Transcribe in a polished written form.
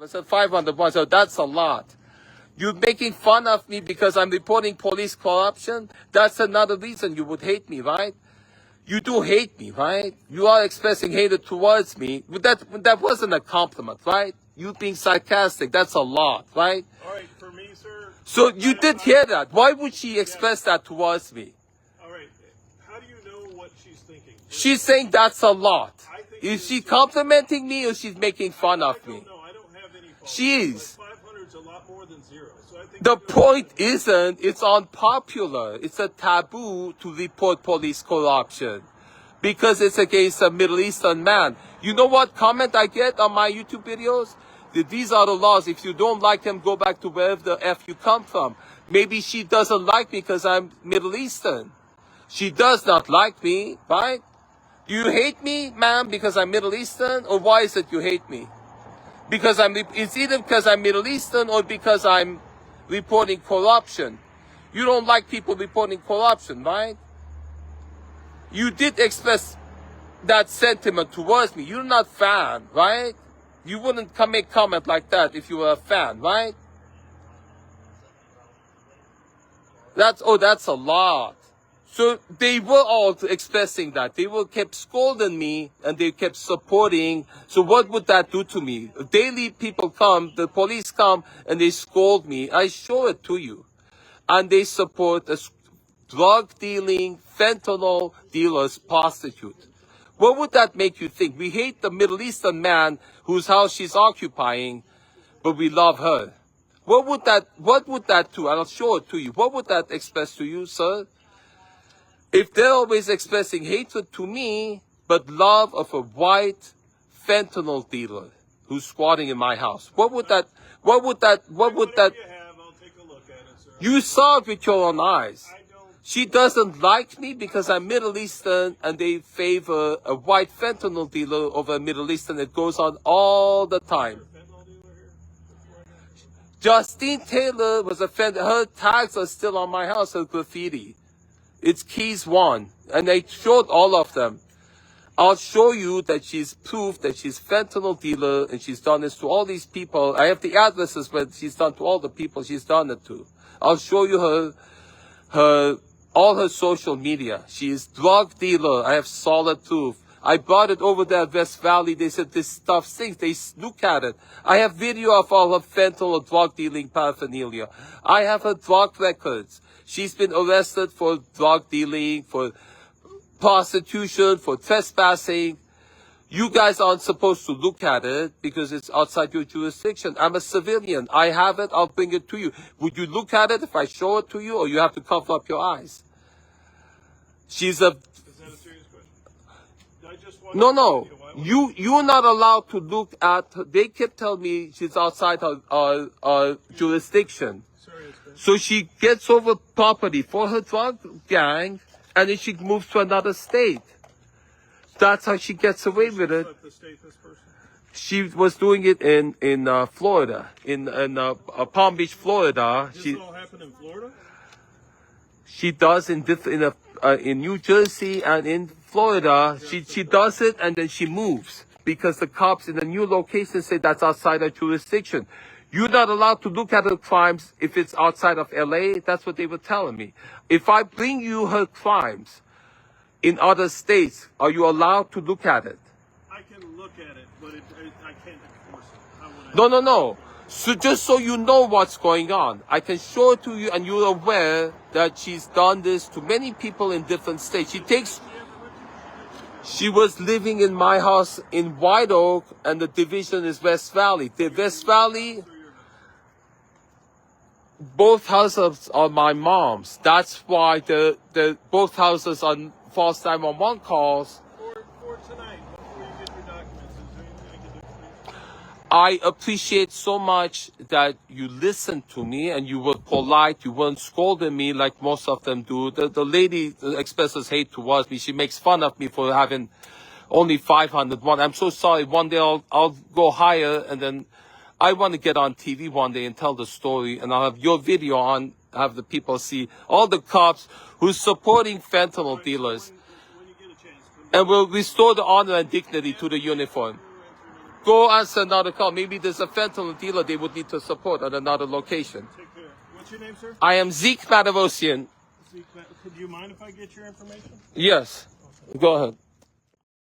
I said 501, so that's a lot. You're making fun of me because I'm reporting police corruption? That's another reason you would hate me, right? You do hate me, right? You are expressing hatred towards me. But that wasn't a compliment, right? You being sarcastic, that's a lot, right? All right, for me, sir. So you did hear that. Why would she express that towards me? All right. How do you know what she's thinking? She's saying that's a lot. Is she complimenting me or she's making fun of me? No, I don't have any fault. She is. Like 500 is a lot more than zero. So I think The point isn't, it's unpopular. It's a taboo to report police corruption because it's against a Middle Eastern man. You know what comment I get on my YouTube videos? That these are the laws. If you don't like them, go back to wherever the F you come from. Maybe she doesn't like me because I'm Middle Eastern. She does not like me, right? Do you hate me, ma'am, because I'm Middle Eastern? Or why is it you hate me? Because it's either because I'm Middle Eastern or because I'm reporting corruption. You don't like people reporting corruption, right? You did express that sentiment towards me. You're not a fan, right? You wouldn't make comment like that if you were a fan, right? That's a lot. So they were all expressing that. They were kept scolding me and they kept supporting. So what would that do to me? Daily people come, the police come and they scold me. I show it to you. And they support a drug dealing, fentanyl dealers, prostitute. What would that make you think? We hate the Middle Eastern man whose house she's occupying, but we love her. What would that do? I'll show it to you. What would that express to you, sir? If they're always expressing hatred to me, but love of a white fentanyl dealer who's squatting in my house, what would that, Whatever you have, I'll take a look at it, sir. you saw it with your own eyes. I don't. She doesn't like me because I'm Middle Eastern and they favor a white fentanyl dealer over a Middle Eastern. It goes on all the time. Fentanyl dealer here? Justine Taylor was offended. Her tags are still on my house, her graffiti. It's Keys 1. And I showed all of them. I'll show you that she's proof that she's fentanyl dealer and she's done this to all these people. I have the addresses where she's done to all the people she's done it to. I'll show you all her social media. She is drug dealer. I have solid proof. I brought it over there at West Valley. They said this stuff stinks. They look at it. I have video of all her fentanyl drug dealing paraphernalia. I have her drug records. She's been arrested for drug dealing, for prostitution, for trespassing. You guys aren't supposed to look at it because it's outside your jurisdiction. I'm a civilian. I have it. I'll bring it to you. Would you look at it if I show it to you, or you have to cover up your eyes? Is that a serious question? I just want No. You're not allowed to look at her. They kept telling me she's outside our jurisdiction. So she gets over property for her drug gang, and then she moves to another state. That's how she gets away with it. She was doing it in Florida, in Palm Beach, Florida. This all happened in Florida? She does in New Jersey and in Florida. She does it and then she moves because the cops in the new location say that's outside her jurisdiction. You're not allowed to look at her crimes if it's outside of LA. That's what they were telling me. If I bring you her crimes in other states, are you allowed to look at it? I can look at it, but I can't enforce it. No. So just so you know what's going on, I can show it to you and you're aware that she's done this to many people in different states. She was living in my house in White Oak and the division is West Valley. The West Valley, both houses are my mom's. That's why the both houses are false 911 calls. For tonight, before you get your documents, is there anything I can do for you? I appreciate so much that you listened to me and you were polite. You weren't scolding me like most of them do. The lady expresses hate towards me. She makes fun of me for having only 501. I'm so sorry. One day I'll go higher, and then I want to get on TV one day and tell the story, and I'll have your video on, have the people see all the cops who's supporting fentanyl dealers. When you get a chance, And will restore the honor and dignity to the uniform. Go answer another call. Maybe there's a fentanyl dealer they would need to support at another location. Take care. What's your name, sir? I am Zeke Matevosian. Could you mind if I get your information? Yes. Go ahead.